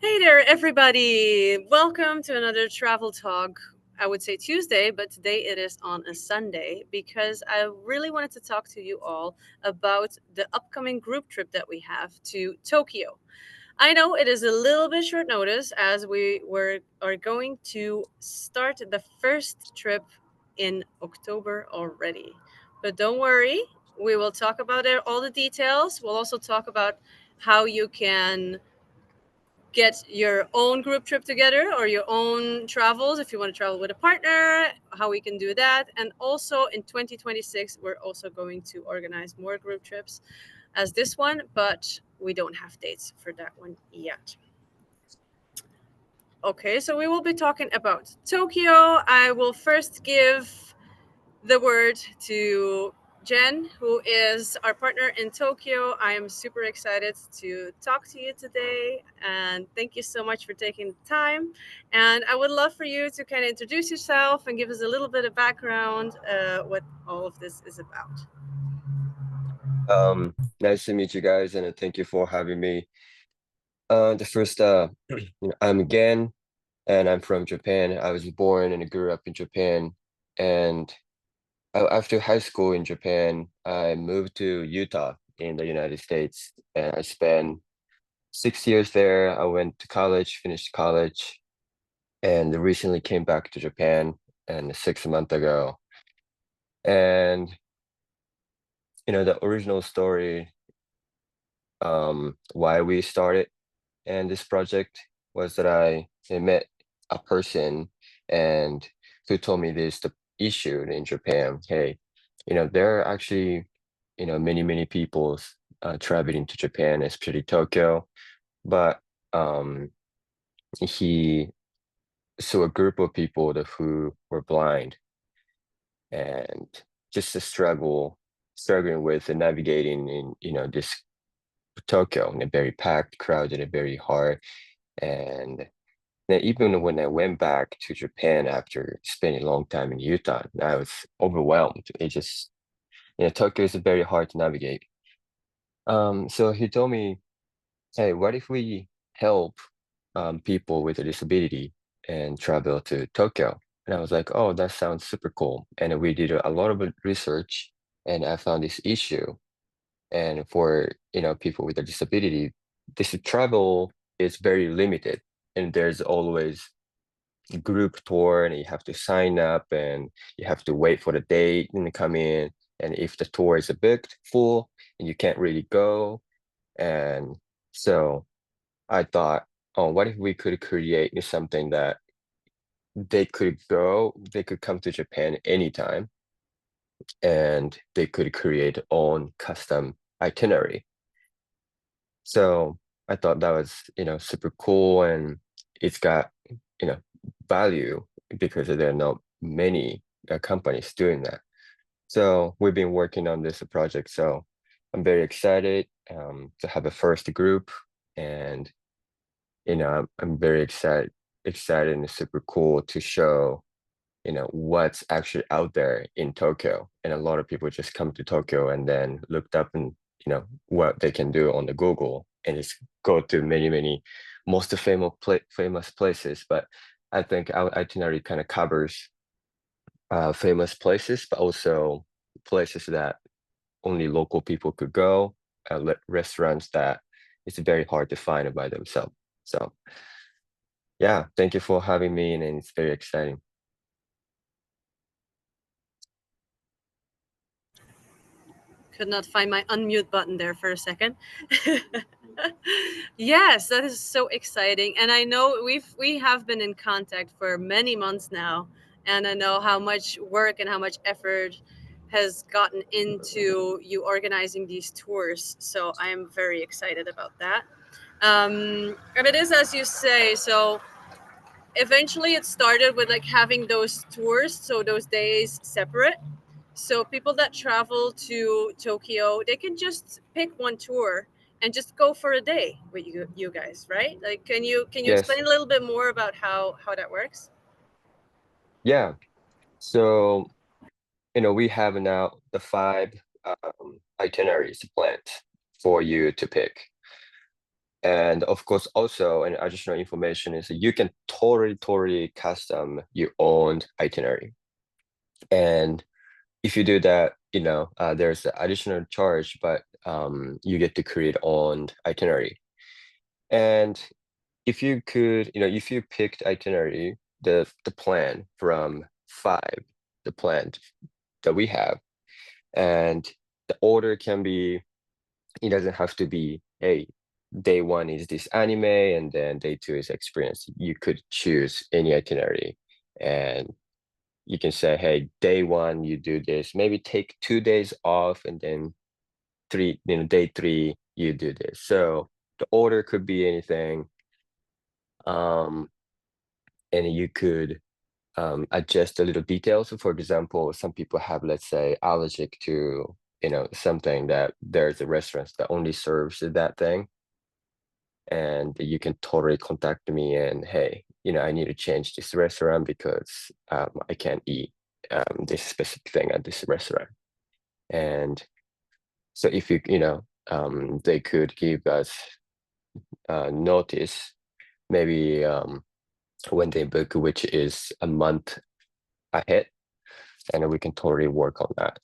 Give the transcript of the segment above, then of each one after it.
Hey there, everybody. Welcome to another travel talk. I would say Tuesday, but today it is on a Sunday because I really wanted to talk to you all about the upcoming group trip that we have to Tokyo. I know it is a little bit short notice as are going to start the first trip in October already. But don't worry, we will talk about it, all the details. We'll also talk about how you can get your own group trip together or your own travels if you want to travel with a partner, how we can do that. And also in 2026 we're also going to organize more group trips as this one, but we don't have dates for that one yet. Okay, so we will be talking about Tokyo. I will first give the word to Jen, who is our partner in Tokyo. I am super excited to talk to you today, and thank you so much for taking the time. And I would love for you to kind of introduce yourself and give us a little bit of background, what all of this is about. Nice to meet you guys, and thank you for having me. The first, I'm again, and I'm from Japan. I was born and grew up in Japan, and after high school in Japan, I moved to Utah in the United States, and I spent 6 years there. I went to college, finished college, and recently came back to Japan, and 6 months ago. And the original story, why we started. And this project was that I met a person and who told me this the issue in Japan. Hey, there are actually, many people traveling to Japan, especially Tokyo, but um he saw a group of people who were blind and just a struggling with navigating in, this Tokyo in a very packed, crowded, and very hard. And then even when I went back to Japan after spending a long time in Utah, I was overwhelmed. Tokyo is very hard to navigate. So he told me, hey, what if we help people with a disability and travel to Tokyo? And I was like, oh, that sounds super cool. And we did a lot of research, and I found this issue. And for, people with a disability, this travel is very limited. And there's always group tour and you have to sign up and you have to wait for the date and come in. And if the tour is a bit full and you can't really go. And so I thought, oh, what if we could create something that they could come to Japan anytime and they could create their own custom itinerary. So I thought that was, super cool and it's got, you know, value because there are not many companies doing that. So we've been working on this project. So I'm very excited to have a first group, and I'm very excited and super cool to show what's actually out there in Tokyo. And a lot of people just come to Tokyo and then looked up and what they can do on the Google and just go to many most famous places. But I think our itinerary kind of covers famous places, but also places that only local people could go, restaurants that it's very hard to find by themselves. So yeah, thank you for having me, and it's very exciting. Could not find my unmute button there for a second. Yes, that is so exciting, and I know we have been in contact for many months now, and I know how much work and how much effort has gotten into you organizing these tours. So I am very excited about that. And it is as you say. So eventually, it started with like having those tours, so those days separate, so people that travel to Tokyo, they can just pick one tour and just go for a day with you guys, right? Like, can you Yes, explain a little bit more about how that works? yeah. So we have now the five itineraries planned for you to pick. And of course, also an additional information is that you can totally custom your own itinerary. And if you do that, there's an additional charge, but you get to create own itinerary. And if you picked itinerary, the plan from five, the plan that we have, and the order can be, it doesn't have to be, hey, day one is this anime, and then day two is experience. You could choose any itinerary, and you can say, hey, day one you do this, maybe take 2 days off, and then day three you do this. So the order could be anything. Um, and you could adjust the little details. So for example, some people have, let's say, allergic to, something that there's a restaurant that only serves that thing. And you can totally contact me and, hey, I need to change this restaurant because I can't eat this specific thing at this restaurant. And so if they could give us notice, maybe when they book, which is a month ahead, and we can totally work on that,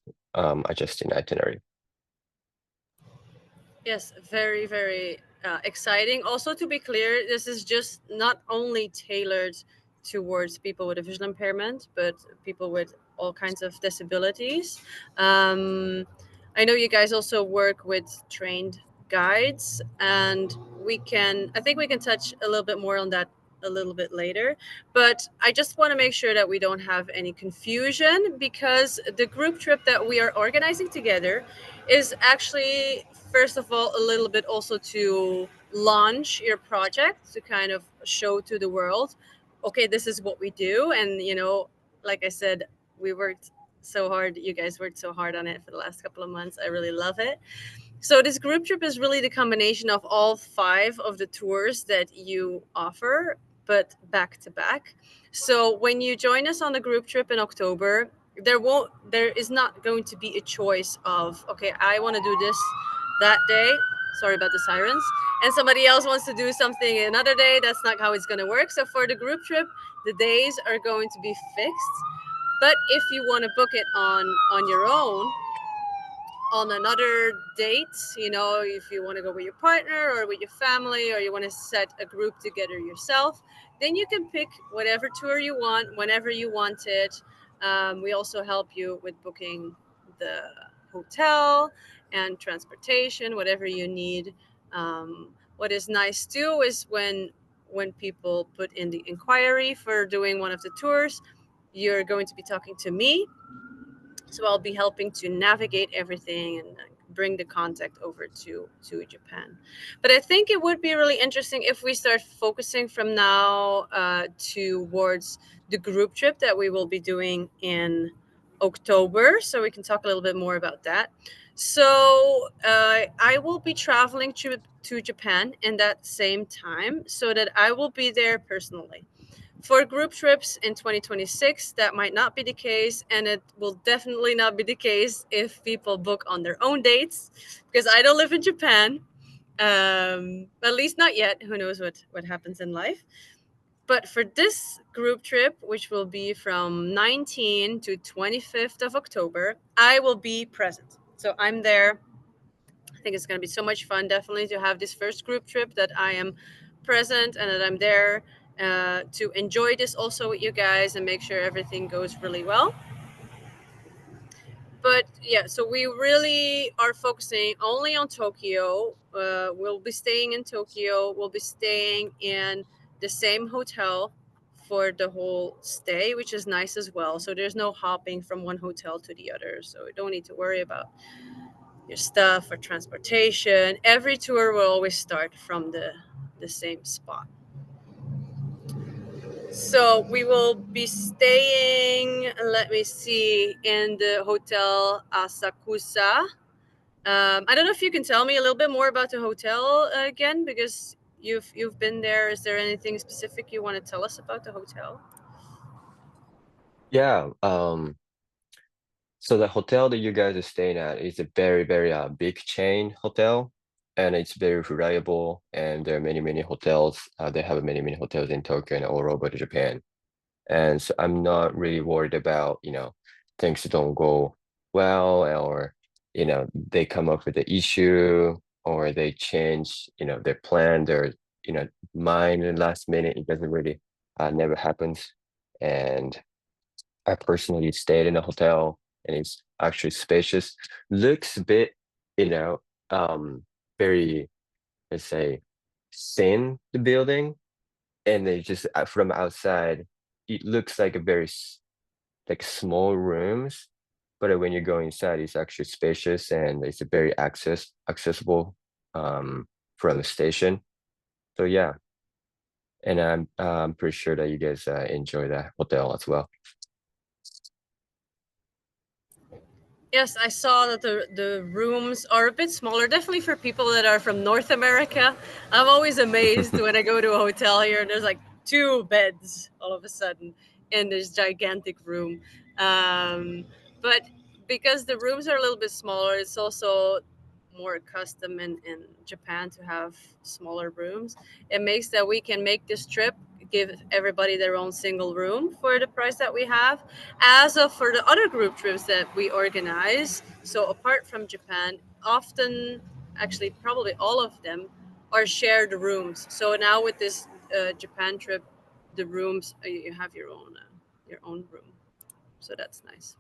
adjusting itinerary. Yes, very, very exciting. Also, to be clear, this is just not only tailored towards people with a visual impairment, but people with all kinds of disabilities. Um, I know you guys also work with trained guides, and I think we can touch a little bit more on that a little bit later. But I just want to make sure that we don't have any confusion, because the group trip that we are organizing together is actually, first of all, a little bit also to launch your project, to kind of show to the world, okay, this is what we do. And like I said, we worked so hard, you guys worked so hard on it for the last couple of months. I really love it. So this group trip is really the combination of all five of the tours that you offer, but back to back. So when you join us on the group trip in October, there is not going to be a choice of, okay, I want to do this that day. Sorry about the sirens. And somebody else wants to do something another day. That's not how it's going to work. So for the group trip, the days are going to be fixed. But if you want to book it on your own, on another date, if you want to go with your partner or with your family, or you want to set a group together yourself, then you can pick whatever tour you want whenever you want it. We also help you with booking the hotel and transportation, whatever you need. What is nice too is when people put in the inquiry for doing one of the tours, you're going to be talking to me, so I'll be helping to navigate everything and bring the contact over to Japan. But I think it would be really interesting if we start focusing from now towards the group trip that we will be doing in October, so we can talk a little bit more about that. So I will be traveling to Japan in that same time, so that I will be there personally. For group trips in 2026, that might not be the case, and it will definitely not be the case if people book on their own dates, because I don't live in Japan. At least not yet. Who knows what happens in life? But for this group trip, which will be from 19 to 25th of October, I will be present. So I'm there. I think it's going to be so much fun, definitely, to have this first group trip that I am present and that I'm there to enjoy this also with you guys and make sure everything goes really well. But yeah, so we really are focusing only on Tokyo. We'll be staying in Tokyo. We'll be staying in the same hotel for the whole stay, which is nice as well. So there's no hopping from one hotel to the other. So we don't need to worry about your stuff or transportation. Every tour will always start from the same spot. So we will be staying, let me see, in the Hotel Asakusa. I don't know if you can tell me a little bit more about the hotel again, because you've been there. Is there anything specific you want to tell us about the hotel? Yeah. So the hotel that you guys are staying at is a very, very big chain hotel. and it's very reliable. And there are many hotels. They have many hotels in Tokyo and all over Japan. And so I'm not really worried about, things don't go well, or, they come up with the issue, or they change, their plan, their, mind in the last minute. It doesn't really, never happens. And I personally stayed in a hotel, and it's actually spacious. Looks a bit, you know, very, let's say, thin, the building, and they just from outside, it looks like a very like small rooms, but when you go inside, it's actually spacious, and it's a very accessible from the station. So yeah, and I'm pretty sure that you guys enjoy that hotel as well. Yes, I saw that the rooms are a bit smaller, definitely for people that are from North America. I'm always amazed when I go to a hotel here and there's like two beds all of a sudden in this gigantic room. Um, but because the rooms are a little bit smaller, it's also more custom in Japan to have smaller rooms. It makes that we can make this trip, give everybody their own single room for the price that we have, as of for the other group trips that we organize. So apart from Japan, often, actually probably all of them, are shared rooms. So now with this Japan trip, the rooms, you have your own room. So that's nice.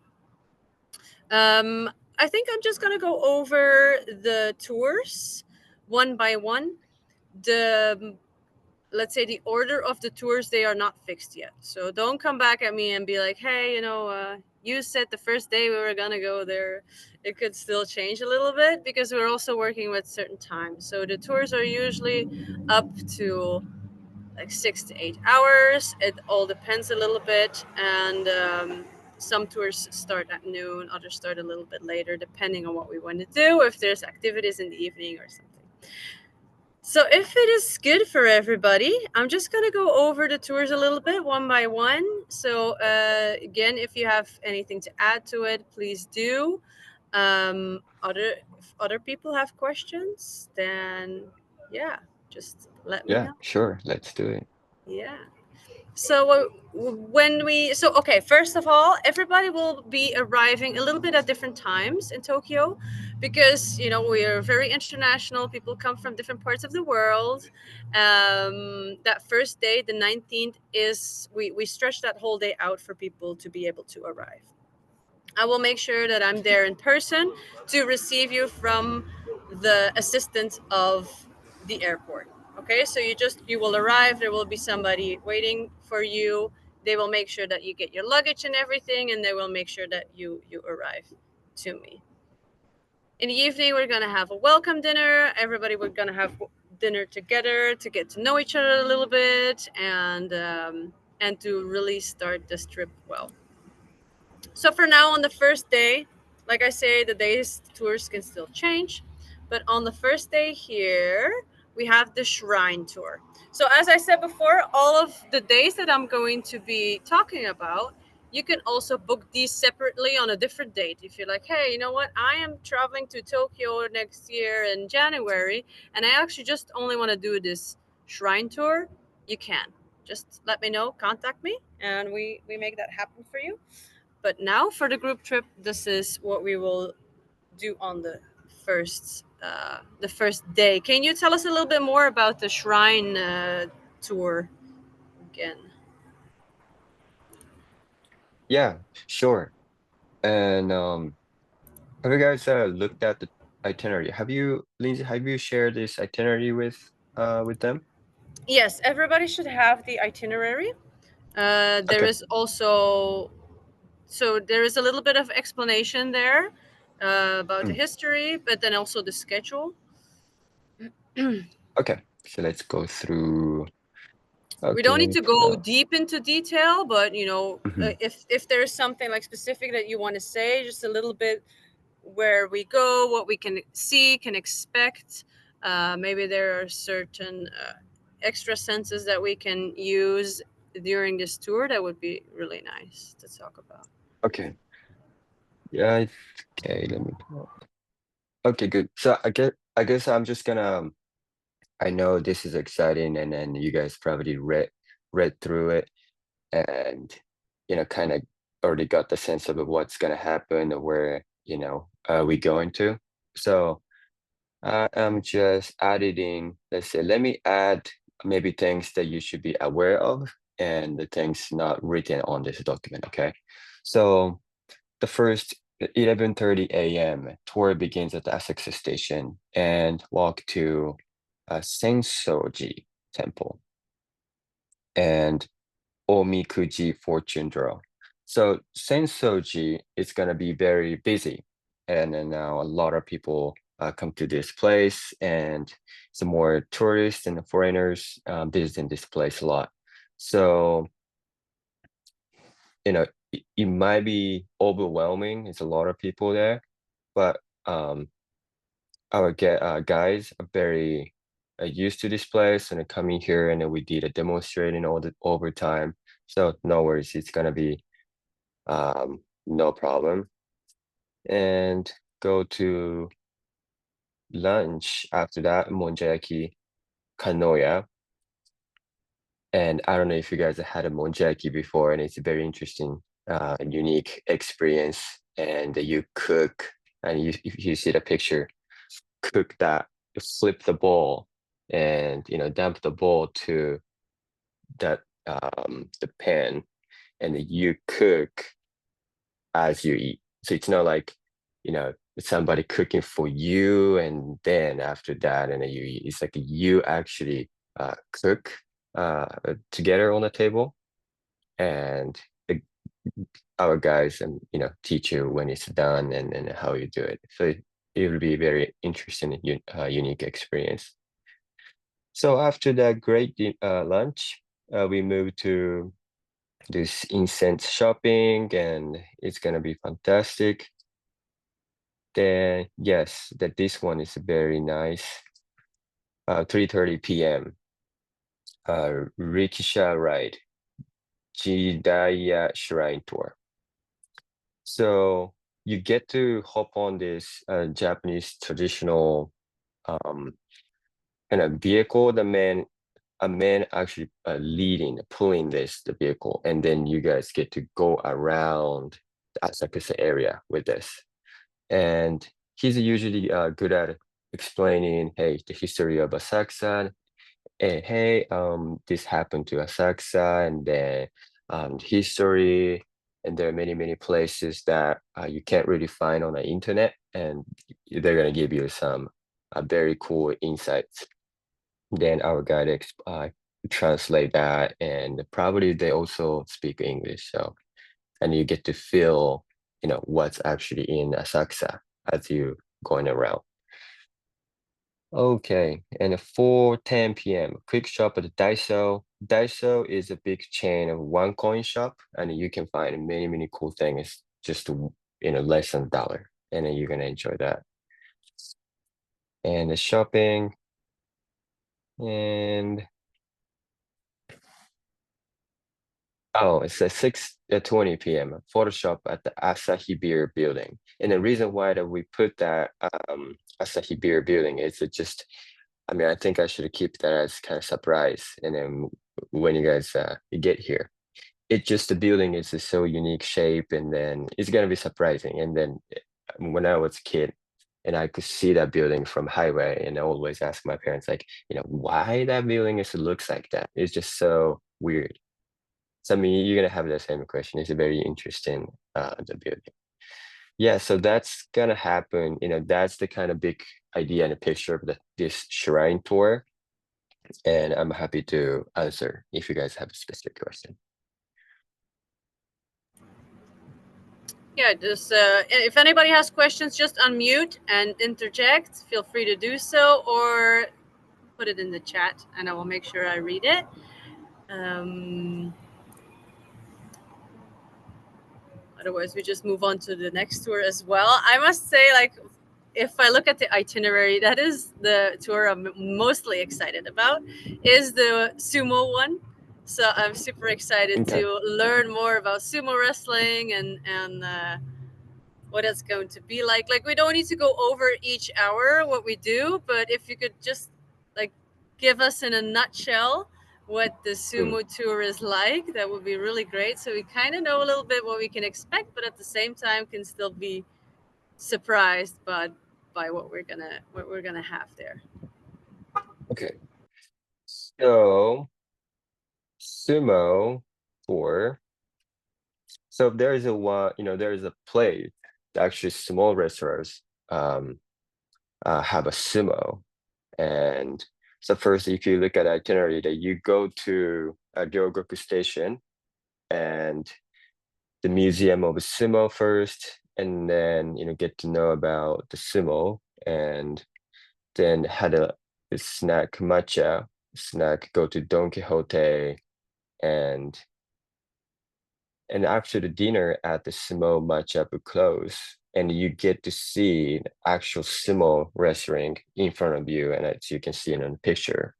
I think I'm just gonna go over the tours one by one. The Let's say the order of the tours, they are not fixed yet, so don't come back at me and be like, hey, you said the first day we were gonna go there. It could still change a little bit because we're also working with certain times. So the tours are usually up to like 6 to 8 hours. It all depends a little bit, and some tours start at noon, others start a little bit later, depending on what we want to do, if there's activities in the evening or something. So, if it is good for everybody, I'm just going to go over the tours a little bit one by one. So, again, if you have anything to add to it, please do. If other people have questions, then yeah, just let me Yeah, know. sure, let's do it. Yeah. So okay, first of all, everybody will be arriving a little bit at different times in Tokyo, because we are very international. People come from different parts of the world. That first day, the 19th, is we stretch that whole day out for people to be able to arrive. I will make sure that I'm there in person to receive you from the assistant of the airport. Okay, so you will arrive. There will be somebody waiting for you. They will make sure that you get your luggage and everything, and they will make sure that you arrive to me. In the evening, we're gonna have a welcome dinner. Everybody, we're gonna have dinner together to get to know each other a little bit, and to really start this trip well. So for now, on the first day, like I say, the days tours can still change, but on the first day here, we have the shrine tour. So as I said before, all of the days that I'm going to be talking about, you can also book these separately on a different date. If you're like, hey, you know what, I am traveling to Tokyo next year in January, and I actually just only want to do this shrine tour, you can. Just let me know, contact me, and we make that happen for you. But now for the group trip, this is what we will do on the first day. Can you tell us a little bit more about the shrine tour again? Yeah, sure. And have you guys looked at the itinerary? Have you, Lindsay, have you shared this itinerary with them? Yes, everybody should have the itinerary. There Okay. is also there is a little bit of explanation there about the Mm, history, but then also the schedule. okay. So let's go through. We don't need Okay. to go So, deep into detail, but mhm. if there's something like specific that you want to say, just a little bit, where we go, what we can see, can expect. Maybe there are certain extra senses that we can use during this tour that would be really nice to talk about. Okay. Yeah. Okay. Let me. Okay. Good. So I get. I guess I'm just gonna I know this is exciting, and then you guys probably read through it, and kind of already got the sense of what's gonna happen or where we going to. So I'm just editing. Let's say, let me add maybe things that you should be aware of and the things not written on this document. Okay, so the first 11:30 a.m. tour begins at the Essex station and walk to Sensoji Temple and Omikuji Fortune Draw. So Sensoji is going to be very busy, and then now a lot of people come to this place, and some more tourists and foreigners visiting this place a lot. So it might be overwhelming. It's a lot of people there, but our guys are very used to this place and are coming here, and then we did a demonstrating all the overtime. So no worries, it's gonna be no problem. And go to lunch after that, monjaki kanoya. And I don't know if you guys have had a monjaki before, and it's a very interesting, unique experience. And you cook, and if you see the picture, cook that, flip the bowl, and dump the bowl to that the pan, and you cook as you eat. So it's not like, somebody cooking for you and then after that and then you eat. It's like you actually cook together on the table, and the, our guys and teach you when it's done and how you do it. So it will be a very interesting and unique experience. So after that great lunch, we moved to this incense shopping, and it's gonna be fantastic. Then yes, that this one is very nice. 3:30 p.m. Rickshaw ride, Jidaya Shrine Tour. So you get to hop on this Japanese traditional um, kind of vehicle. A man actually leading, pulling the vehicle, and then you guys get to go around the Asakusa area with this. And he's usually good at explaining, hey, the history of Asakusa, and hey, this happened to Asakusa, and then history, and there are many, many places that you can't really find on the internet, and they're gonna give you some very cool insights. Then our guide translate that, and probably they also speak English, so and you get to feel, what's actually in Asakusa as you going around. Okay, and at 4:10 p.m., quick shop at Daiso. Daiso is a big chain of one coin shop, and you can find many, many cool things just less than $1, and then you're gonna enjoy that. And the shopping, and oh, it's at 6:20 p.m. Photoshop at the Asahi Beer Building. And the reason why that we put that Asahi Beer Building is it just, I mean, I think I should keep that as kind of surprise. And then when you guys get here, it just the building is just so unique shape, and then it's gonna be surprising. And then when I was a kid, and I could see that building from highway, and I always ask my parents like, why that building looks like that. It's just so weird. So I mean, you're gonna have the same question. It's a very interesting the building. Yeah, so that's gonna happen. That's the kind of big idea and a picture of this shrine tour. And I'm happy to answer if you guys have a specific question. Yeah, just if anybody has questions, just unmute and interject. Feel free to do so, or put it in the chat, and I will make sure I read it. Um, Otherwise, we just move on to the next tour as well. I must say, like, if I look at the itinerary, that is the tour I'm mostly excited about, is the sumo one. So I'm super excited Okay. to learn more about sumo wrestling and what it's going to be like. Like, we don't need to go over each hour what we do, but if you could just like give us in a nutshell what the Mm. sumo tour is like, that would be really great. So we kind of know a little bit what we can expect, but at the same time can still be surprised by what we're gonna have there. Okay. So sumo for so there is a one, there is a place, actually small restaurants um have a sumo. And so first, if you look at itinerary, that you go to Ryogoku Station and the Museum of Sumo first, and then get to know about the sumo, and then had a snack matcha snack, go to Don Quixote, and after the dinner at the sumo matcha would close, and you get to see the actual sumo wrestling in front of you, and as you can see in the picture.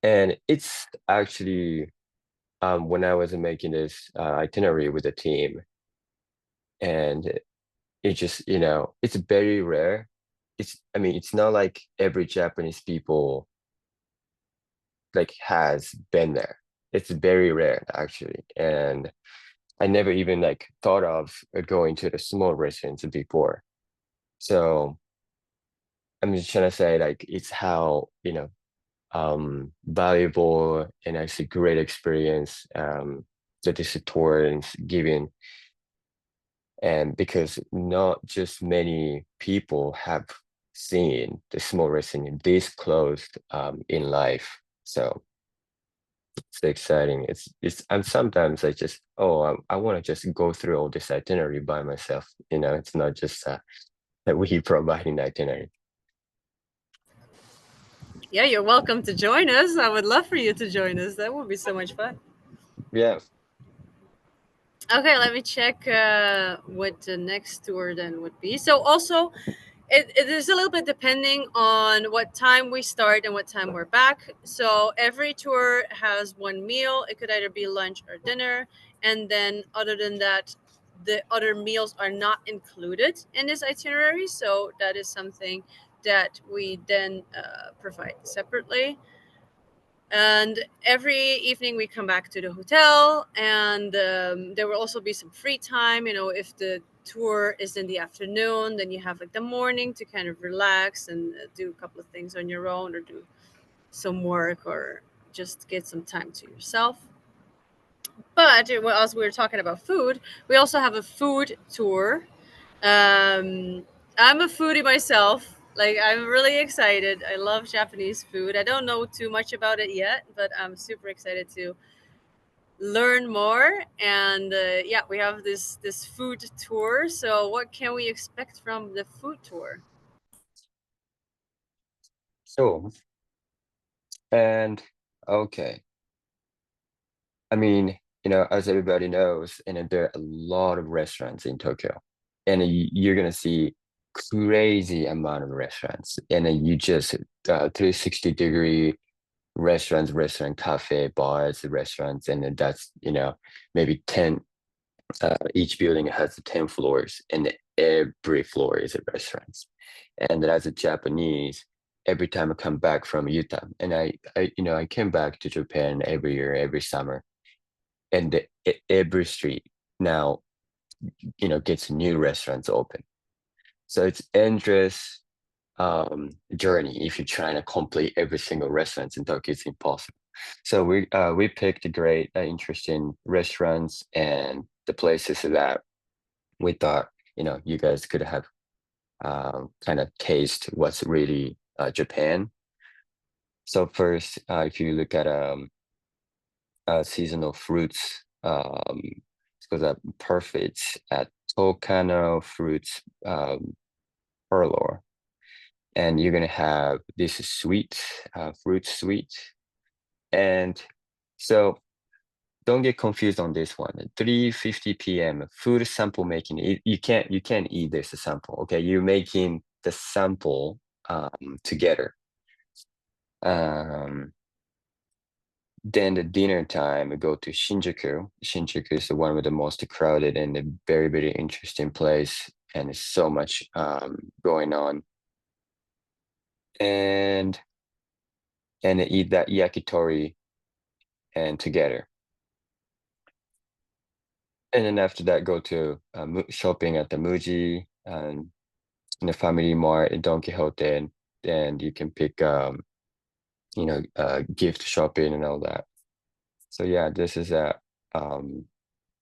And it's actually when I was making this itinerary with the team, and it just, it's very rare. I mean, it's not like every Japanese people like has been there. It's very rare actually. And I never even like thought of going to the small restaurants before. So I'm just trying to say like it's how, valuable and actually great experience that this tour is giving. And because not just many people have seen the small wrestling this close in life. So it's exciting. And sometimes I just, I want to just go through all this itinerary by myself. It's not just that we providing the itinerary. Yeah, you're welcome to join us. I would love for you to join us. That would be so much fun. Yeah. Okay, let me check what the next tour then would be. So also, it is a little bit depending on what time we start and what time we're back. So every tour has one meal. It could either be lunch or dinner. And then other than that, the other meals are not included in this itinerary. So that is something that we then provide separately. And every evening we come back to the hotel, and there will also be some free time. If the tour is in the afternoon, then you have like the morning to kind of relax and do a couple of things on your own, or do some work, or just get some time to yourself. But as we were talking about food, we also have a food tour. I'm a foodie myself. Like, I'm really excited. I love Japanese food. I don't know too much about it yet, but I'm super excited to learn more. And yeah, we have this food tour. So, what can we expect from the food tour? So, and okay. I mean, as everybody knows, and there are a lot of restaurants in Tokyo, and you're gonna see crazy amount of restaurants, and then you just 360-degree restaurant, cafe, bars, restaurants, and then that's maybe 10. Each building has 10 floors, and every floor is a restaurant. And as a Japanese, every time I come back from Utah, and I came back to Japan every year, every summer, and every street now gets new restaurants open, so it's endless journey. If you're trying to complete every single restaurant in Tokyo, it's impossible. So we picked great interesting restaurants and the places that we thought you guys could have kind of taste what's really Japan. So first, if you look at seasonal fruits. Because that perfect at Tokano Fruits Parlor, and you're gonna have this sweet fruit sweet, and so don't get confused on this one. 3:50 p.m. food sample making. You can't eat this sample. Okay, you're making the sample together. Um, Then the dinner time, we go to Shinjuku. Shinjuku is the one with the most crowded and a very, very interesting place, and there's so much going on. And eat that yakitori and together. And then after that, go to shopping at the Muji and in the Family Mart in Don Quixote, and you can pick gift shopping and all that. So yeah, this is um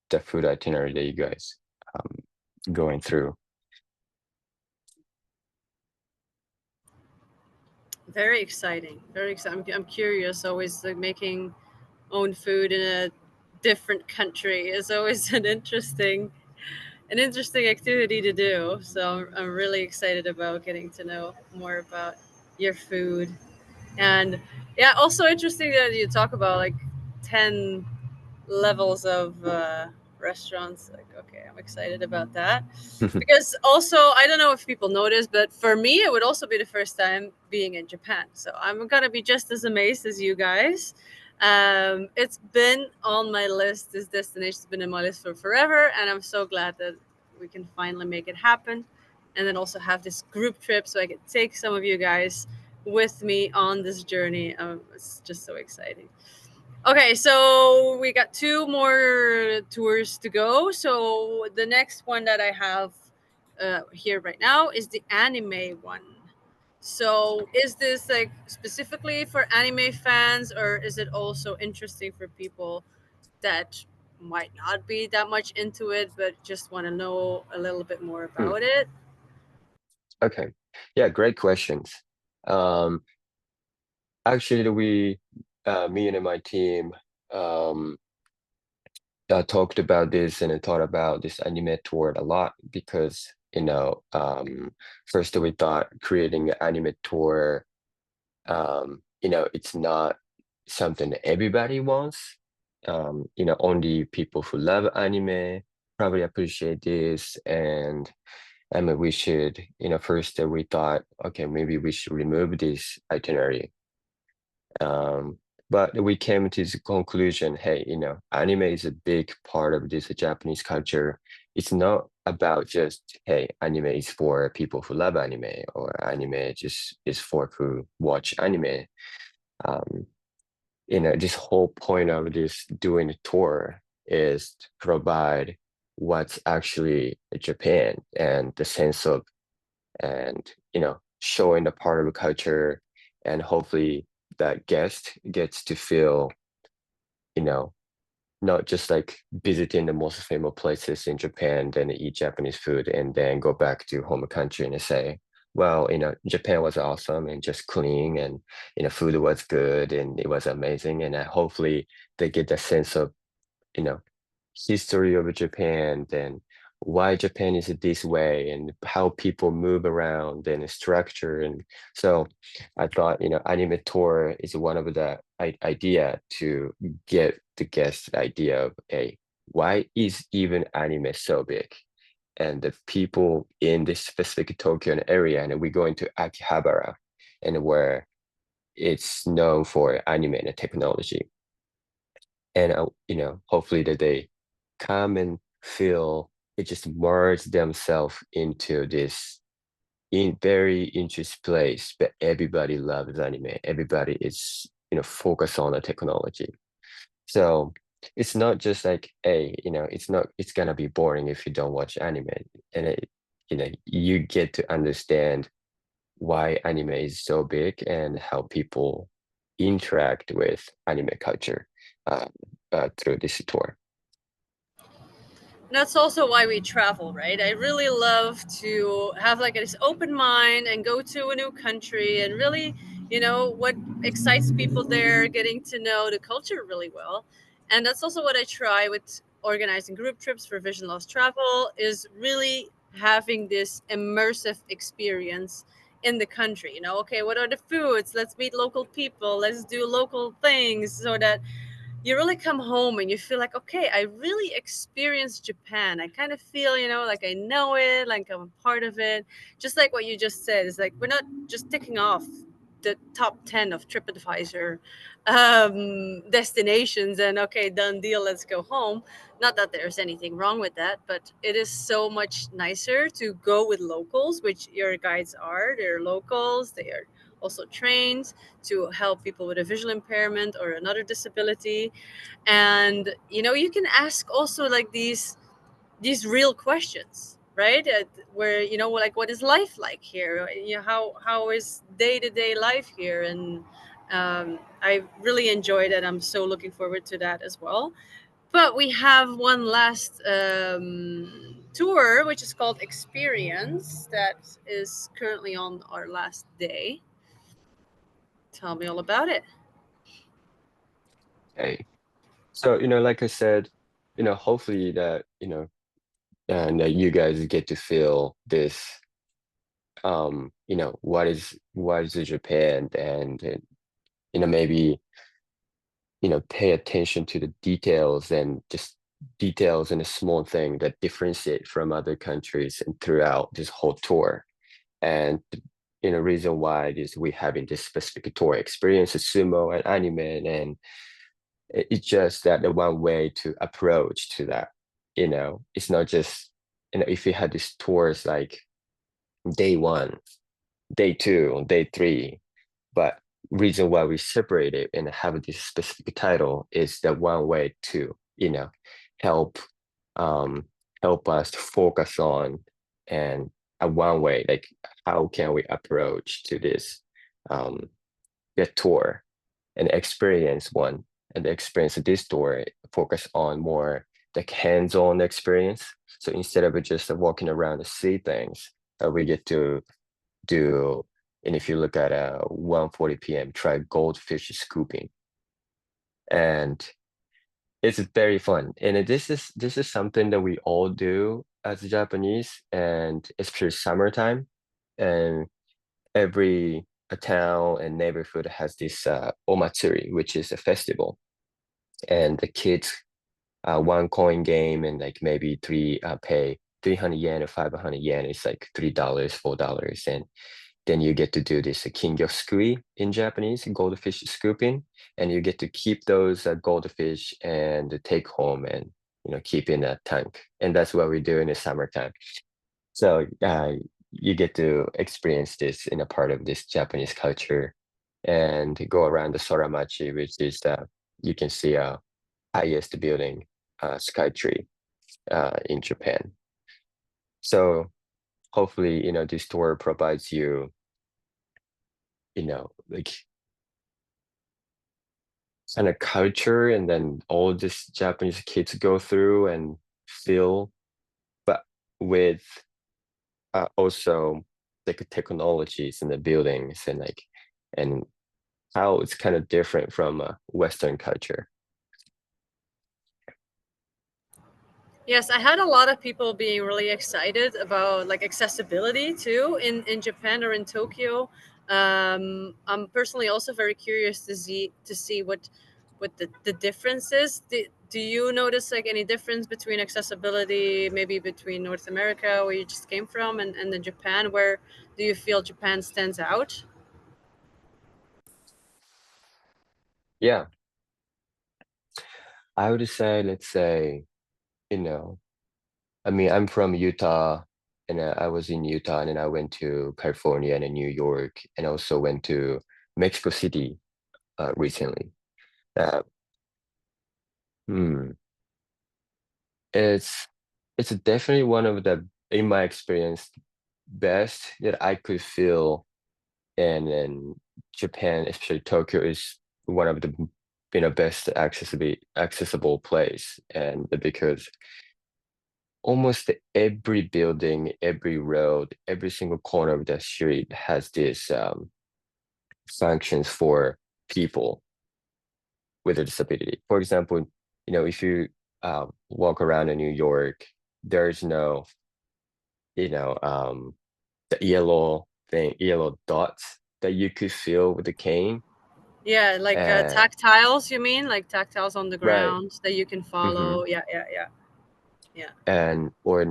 the food itinerary that you guys um going through. Very exciting. Very exciting. I'm curious. Always like making own food in a different country is always an interesting activity to do. So I'm really excited about getting to know more about your food. And yeah, also interesting that you talk about like 10 levels of restaurants. Like, okay, I'm excited about that. Because also, I don't know if people notice, but for me, it would also be the first time being in Japan. So I'm going to be just as amazed as you guys. It's been on my list. This destination's been in my list for forever. And I'm so glad that we can finally make it happen. And then also have this group trip so I can take some of you guys with me on this journey. It's just so exciting. Okay, so we got two more tours to go. So the next one that I have here right now is the anime one. So is this like specifically for anime fans, or is it also interesting for people that might not be that much into it but just want to know a little bit more Hmm, about it? okay. Yeah, great questions. Um, Actually, me and my team, um, talked about this and thought about this anime tour a lot because, first we thought creating an anime tour, it's not something that everybody wants. Only people who love anime probably appreciate this, and I mean, we should, first we thought, okay, maybe we should remove this itinerary. Um, but we came to the conclusion, hey, anime is a big part of this Japanese culture. It's not about just, hey, anime is for people who love anime, or anime just is for who watch anime. Um, this whole point of this doing a tour is to provide what's actually Japan and the sense of, and showing the part of the culture, and hopefully that guest gets to feel, you know not just like visiting the most famous places in Japan, then eat Japanese food, and then go back to home country and say, well, Japan was awesome and just clean, and food was good and it was amazing, and hopefully they get the sense of, you know history of Japan, then why Japan is this way, and how people move around and structure. And so I thought, anime tour is one of the idea to get the guest the idea of, hey, why is even anime so big? And the people in this specific Tokyo area, and we go into Akihabara, and where it's known for anime and technology. And hopefully that they come and feel it, just merge themselves into this in very interesting place. But everybody loves anime, everybody is focused on the technology. So it's not just like, hey, it's gonna be boring if you don't watch anime. And you get to understand why anime is so big and how people interact with anime culture, uh, through this tour. And that's also why we travel, right? I really love to have like this open mind and go to a new country and really, what excites people there, getting to know the culture really well. And that's also what I try with organizing group trips for Vision Loss Travel, is really having this immersive experience in the country. Okay, what are the foods? Let's meet local people. Let's do local things so that you really come home and you feel like, okay, I really experienced Japan. I kind of feel, like I know it, like I'm a part of it. Just like what you just said, it's like we're not just ticking off the top 10 of TripAdvisor destinations, and okay, done deal, let's go home. Not that there's anything wrong with that, but it is so much nicer to go with locals, which your guides are. They're locals, they are also trained to help people with a visual impairment or another disability. And you can ask also like these real questions, right? Where like, what is life like here? How is day-to-day life here? And I really enjoyed it. I'm so looking forward to that as well. But we have one last tour, which is called Experience, that is currently on our last day. Tell me all about it. Okay. So, like I said, hopefully that, and that you guys get to feel this, what is the Japan, and maybe, pay attention to the details, and just details in a small thing that differentiate from other countries and throughout this whole tour. And reason why is we having this specific tour experience of sumo and anime, and it's just that the one way to approach to that. It's not just, if you had these tours like day one, day two, day three, but reason why we separate it and have this specific title is that one way to, help um help us to focus on, and a one way, like how can we approach to this um the tour and experience one. And the experience of this tour focus on more like hands-on experience. So instead of just walking around to see things, we get to do, and if you look at 1:40 p.m., try goldfish scooping. And it's very fun. And this is something that we all do as Japanese, and especially summertime. And every town and neighborhood has this omatsuri, which is a festival. And the kids, one coin game, and like maybe pay 300 yen or 500 yen. It's like $3, $4. And then you get to do this kingyosukui in Japanese, goldfish scooping, and you get to keep those goldfish and take home, and keep in a tank. And that's what we do in the summertime. So you get to experience this in a part of this Japanese culture, and go around the Soramachi, which is you can see a highest building, sky tree in Japan. So hopefully, this tour provides you, like kind of culture, and then all this Japanese kids go through and feel, but with also like technologies in the buildings, and how it's kind of different from Western culture. Yes, I had a lot of people being really excited about like accessibility too in Japan or in Tokyo. I'm personally also very curious to see what the difference is. Do you notice like any difference between accessibility, maybe between North America, where you just came from, and then Japan? Where do you feel Japan stands out? Yeah, I would say, let's say, you know, I mean, I'm from Utah, and I was in Utah, and then I went to California and then New York, and also went to Mexico City recently. Uh, hmm, it's it's definitely one of the, in my experience, best that I could feel. And Japan, especially Tokyo, is one of the best accessible place, and because almost every building, every road, every single corner of the street has this functions for people with a disability. For example, if you walk around in New York, there's no, the yellow dots that you could feel with the cane. Yeah, like And tactiles. You mean like tactiles on the right. ground that you can hmm follow? Yeah, yeah, yeah, yeah. And or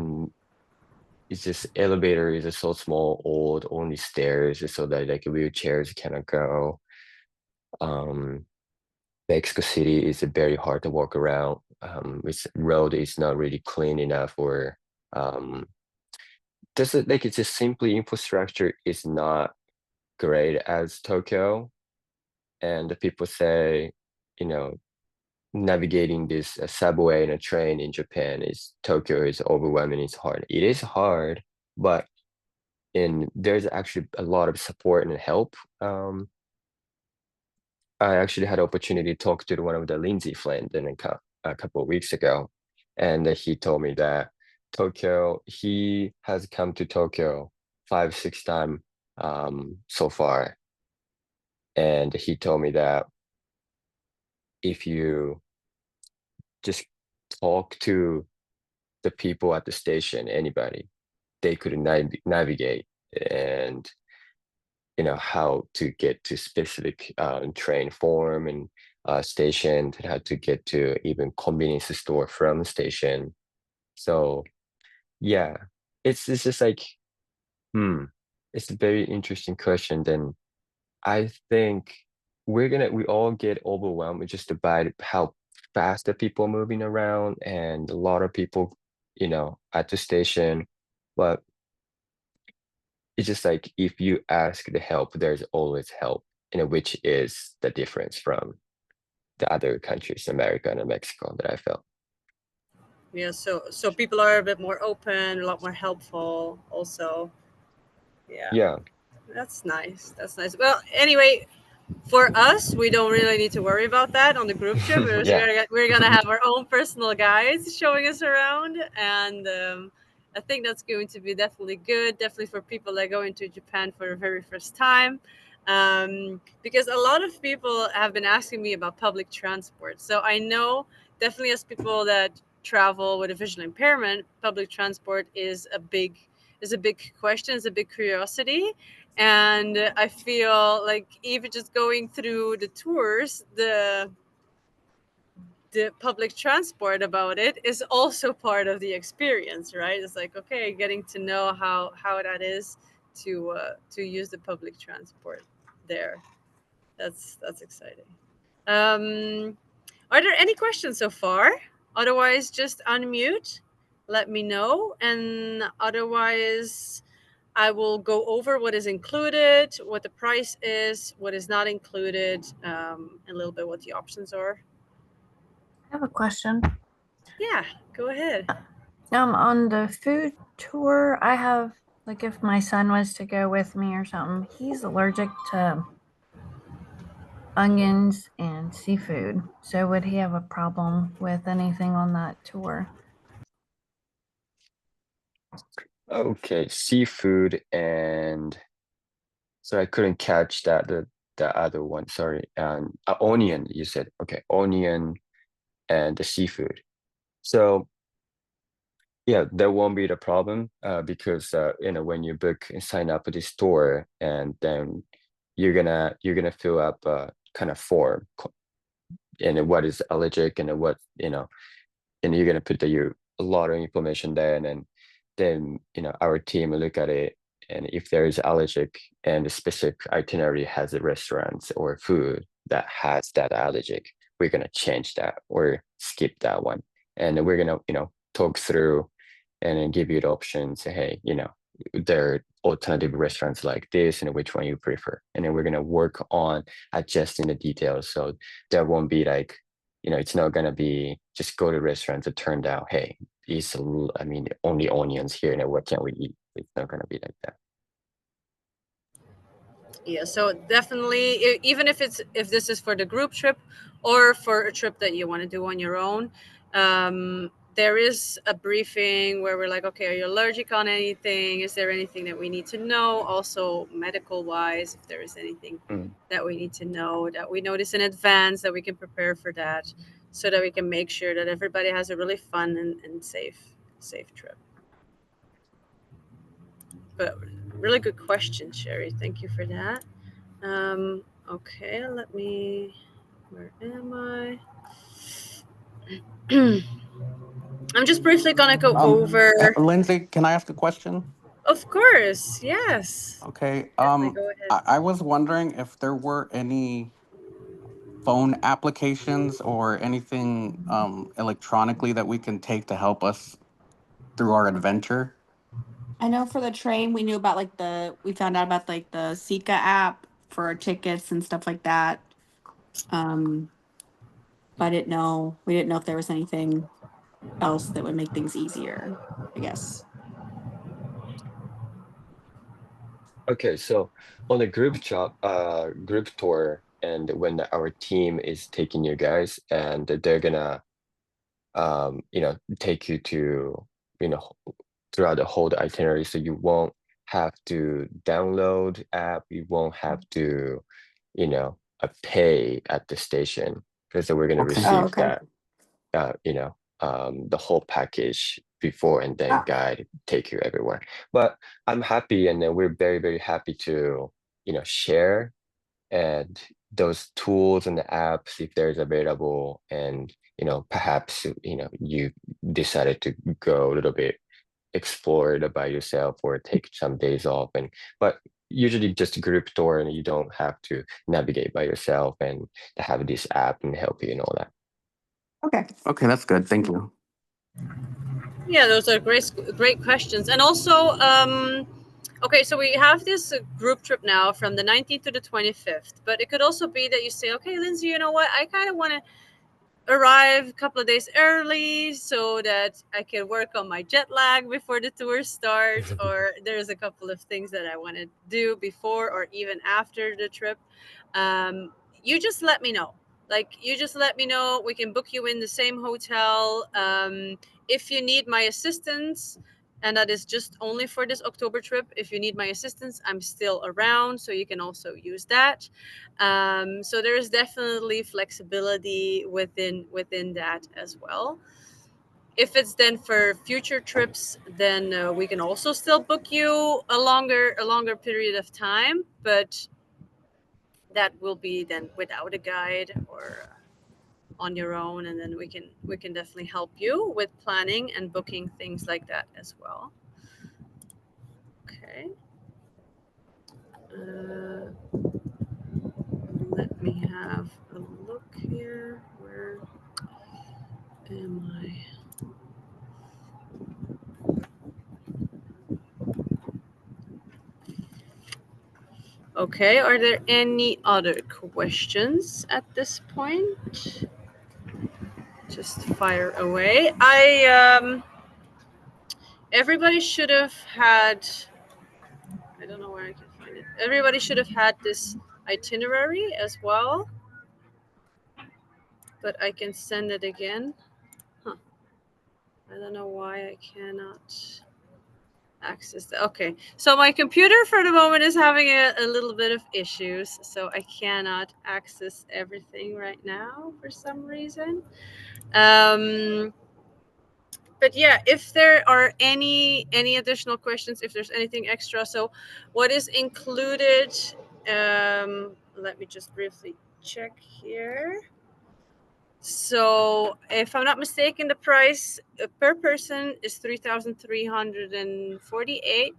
it's just elevator is so small, old, only stairs, so that like wheelchairs cannot go. Um, Mexico City is very hard to walk around. Its road is not really clean enough, or does it like it's just simply infrastructure is not great as Tokyo. And the people say, you know, navigating this subway and a train in Japan is Tokyo is overwhelming. It's hard. It is hard, but there's actually a lot of support and help. I actually had opportunity to talk to one of the Lindsay friend in a couple of weeks ago, and he told me that Tokyo, he has come to Tokyo 5, 6 times so far, and he told me that if you just talk to the people at the station, anybody, they could navigate and how to get to specific train form and station, how to get to even convenience store from station. So yeah, it's just like hmm, it's a very interesting question. Then I think we all get overwhelmed just about how fast the people are moving around and a lot of people, at the station. But it's just like if you ask the help, there's always help, which is the difference from the other countries, America and Mexico, that I felt. Yeah, so people are a bit more open, a lot more helpful also. Yeah, Yeah. that's nice. That's nice. Well, anyway, for us, we don't really need to worry about that on the group trip because Yeah. we're gonna have our own personal guides showing us around, and I think that's going to be definitely good, definitely for people that go into Japan for the very first time, because a lot of people have been asking me about public transport. So I know definitely as people that travel with a visual impairment, public transport is a big question, is a big curiosity, and I feel like even just going through the tours, the public transport about it is also part of the experience, right? It's like, okay, getting to know how that is to use the public transport there. That's exciting. um are there any questions so far? Otherwise, just unmute, let me know, and otherwise I will go over what is included, what the price is, what is not included, and a little bit what the options are. I have a question. Yeah, go ahead. On the food tour, I have like if my son was to go with me or something, he's allergic to onions and seafood. So would he have a problem with anything on that tour? Okay, seafood and so I couldn't catch the other one. Sorry. Onion, you said. Okay, onion and the seafood. So yeah, that won't be the problem because when you book and sign up at the store, and then you're gonna fill up a kind of form, and what is allergic and what and you're gonna put a lot of information there, and then our team will look at it, and if there is allergic and the specific itinerary has a restaurants or food that has that allergic, we're gonna change that or skip that one, and then we're gonna talk through and then give you the option. Say, hey, there are alternative restaurants like this, and which one you prefer, and then we're gonna work on adjusting the details so there won't be like it's not gonna be just go to restaurants and turned out, hey, I mean, only onions here, and what can we eat? It's not gonna be like that. Yeah, so definitely, even if this is for the group trip or for a trip that you want to do on your own, there is a briefing where we're like, okay, are you allergic on anything? Is there anything that we need to know? Also, medical wise, if there is anything Mm. that we need to know, that we notice in advance, that we can prepare for that, so that we can make sure that everybody has a really fun and safe trip. But really good question, Sherry. Thank you for that. Okay, let me. Where am I? I'm just briefly gonna go over. Lindsay, can I ask a question? Of course, yes. Okay. Definitely go ahead. I was wondering if there were any phone applications or anything electronically that we can take to help us through our adventure. I know for the train, we knew about like we found out about like the Sika app for our tickets and stuff like that. Um, but we didn't know if there was anything else that would make things easier, I guess. Okay, so on the group tour, and when our team is taking you guys, and they're gonna, take you to, you know, throughout the whole itinerary, so you won't have to download app, you won't have to, pay at the station, because we're gonna Okay. Oh, receive okay. that, the whole package before, and then Ah, guide take you everywhere. But I'm happy, and then we're very, very happy to, share and those tools and the apps if there's available, and perhaps you decided to go a little bit explore it by yourself or take some days off, and but usually just a group tour, and you don't have to navigate by yourself, and to have this app and help you and all that. okay. Okay, that's good. Thank you. Yeah, those are great questions. And also, okay, so we have this group trip now from the 19th to the 25th, but it could also be that you say, okay, Lindsay, you know what? I kind of want to arrive a couple of days early so that I can work on my jet lag before the tour starts, or there's a couple of things that I want to do before or even after the trip. Um, you just let me know. Like, you just let me know. We can book you in the same hotel. If you need my assistance, and that is just only for this October trip, if you need my assistance, I'm still around, so you can also use that. So there is definitely flexibility within that as well. If it's then for future trips, then we can also still book you a longer period of time, but that will be then without a guide or on your own, and then we can definitely help you with planning and booking things like that as well. Okay. Uh, Let me have a look here. Where am I? Okay, are there any other questions at this point? Just fire away. Everybody should have had, I don't know where I can find it. Everybody should have had this itinerary as well, but I can send it again. Huh. I don't know why I cannot access the, okay, so my computer for the moment is having a little bit of issues, so I cannot access everything right now for some reason. um but yeah, if there are any additional questions, if there's anything extra, so what is included, let me just briefly check here. So, if I'm not mistaken, the price per person is 3,348.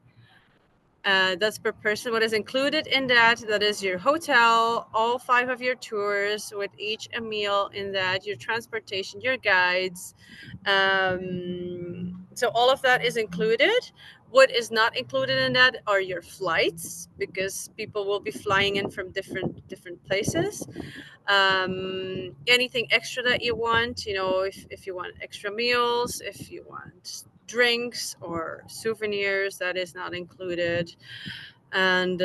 That's per person. What is included in that? That is your hotel, all 5 of your tours, with each a meal in that, your transportation, your guides. So all of that is included. What is not included in that are your flights, because people will be flying in from different places. Anything extra that you want, if you want extra meals, if you want drinks or souvenirs, that is not included. And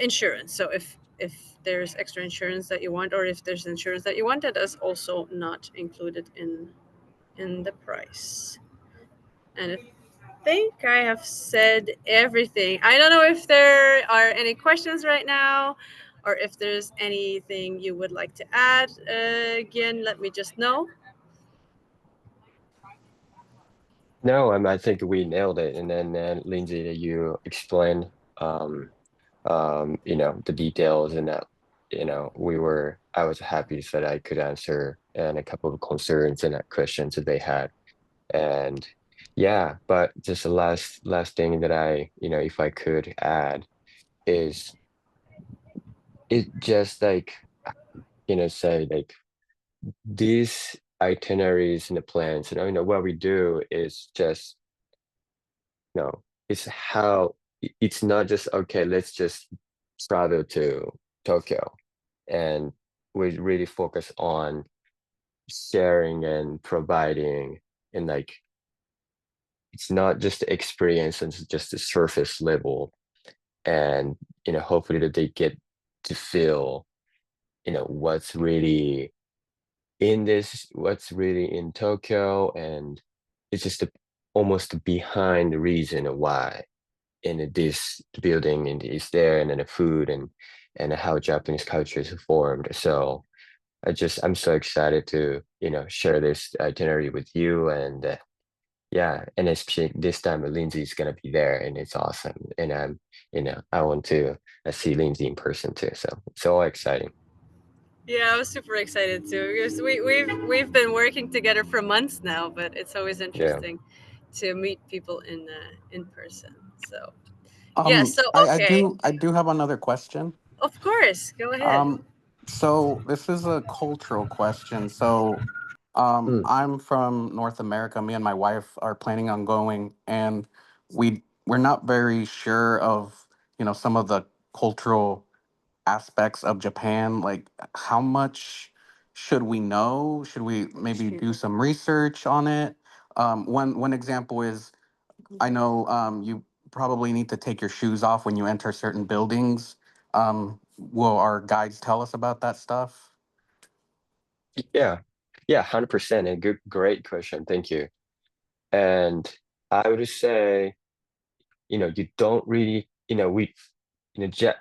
insurance, so if there's extra insurance that you want, or if there's insurance that you want, that is also not included in the price. And I think I have said everything. I don't know if there are any questions right now, or if there's anything you would like to add. Again, let me just know. No, I think we nailed it. And then, Lindsay, you explained, um, the details, and that, I was happy that I could answer and a couple of concerns and questions that they had. And yeah, but just the last thing that I, if I could add is it just like, say like these itineraries and the plans, and what we do is just, it's how it's not just okay, let's just travel to Tokyo, and we really focus on sharing and providing, and like it's not just the experience and it's just the surface level, and hopefully that they get to feel what's really what's really in Tokyo, and it's just almost behind the reason why in this building and is there, and then the food and how Japanese culture is formed. So I'm so excited to share this itinerary with you, and yeah, and especially this time Lindsay's gonna be there, and it's awesome. And I want to see Lindsay in person too. So it's all exciting. Yeah, I was super excited too because we've been working together for months now, but it's always Yeah. interesting to meet people in person. So yeah, so I okay, do have another question. of course, go ahead. Um, so this is a cultural question. So, Mm, I'm from North America. Me and my wife are planning on going, and we're not very sure of some of the cultural aspects of Japan. Like, how much should we know? Should we maybe do some research on it? One example is I know you probably need to take your shoes off when you enter certain buildings. Will our guides tell us about that stuff? yeah, yeah, 100%. And great question. Thank you. And I would say, you don't really,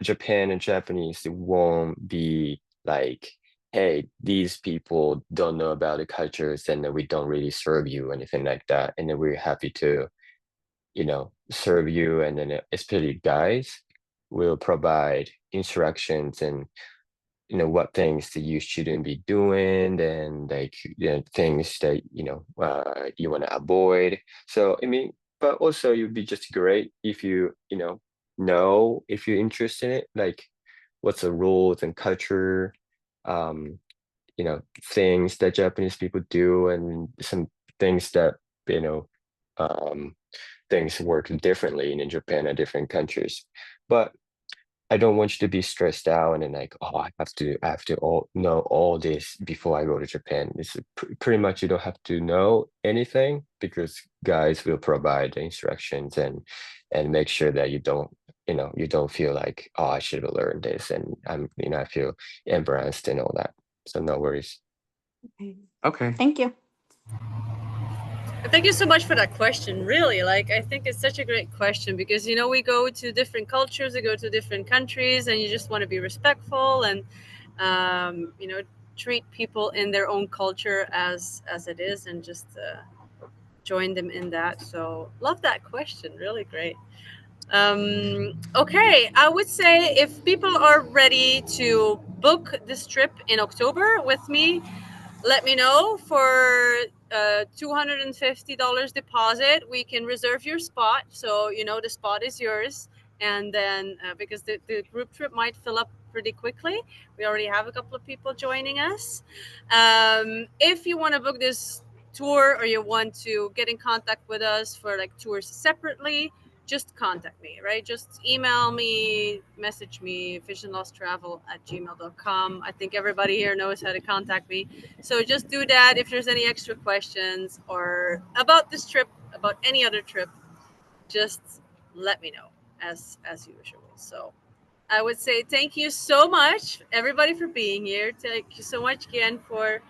Japan and Japanese, it won't be like, hey, these people don't know about the cultures, and then we don't really serve you, anything like that. And then we're happy to, serve you. And then especially guys will provide instructions and what things that you shouldn't be doing, and like things that you want to avoid. So I mean, but also it would be just great if you know if you're interested in it, like what's the rules and culture, um things that Japanese people do, and some things that you know um things work differently in Japan and different countries. But I don't want you to be stressed out and then like, oh, I have to all know all this before I go to Japan. It's pretty much you don't have to know anything, because guys will provide the instructions and make sure that you don't feel like, oh, I should have learned this, and I feel embarrassed and all that. So no worries. Okay. Okay. Thank you. Thank you so much for that question. Really, like I think it's such a great question because we go to different cultures, we go to different countries, and you just want to be respectful and um, you know treat people in their own culture as it is, and just join them in that. So love that question. Really great. Okay, I would say if people are ready to book this trip in October with me, let me know for $250 deposit. We can reserve your spot. So, the spot is yours. And then, because the group trip might fill up pretty quickly, we already have a couple of people joining us. If you want to book this tour or you want to get in contact with us for like tours separately, just contact me, right? Just email me, message me, visionlosstravel@gmail.com. I think everybody here knows how to contact me. So just do that. If there's any extra questions or about this trip, about any other trip, just let me know as usual. So I would say thank you so much, everybody, for being here. Thank you so much again for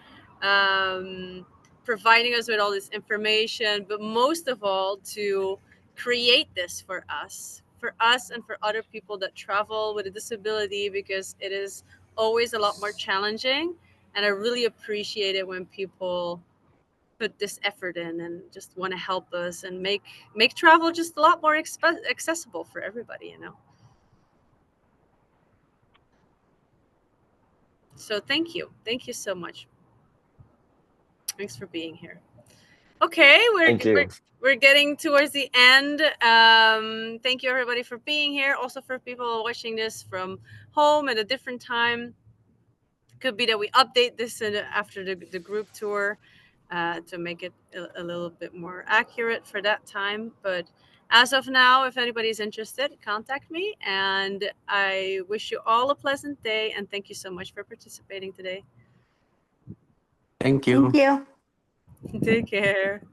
um, providing us with all this information, but most of all, to create this for us and for other people that travel with a disability, because it is always a lot more challenging. And I really appreciate it when people put this effort in and just want to help us and make travel just a lot more accessible for everybody. So thank you so much. Thanks for being here. Okay, Thank you. we're getting towards the end. Thank you everybody for being here. Also for people watching this from home at a different time. Could be that we update this after the group tour to make it a little bit more accurate for that time. But as of now, if anybody's interested, contact me. And I wish you all a pleasant day. And thank you so much for participating today. Thank you. Thank you. Take care.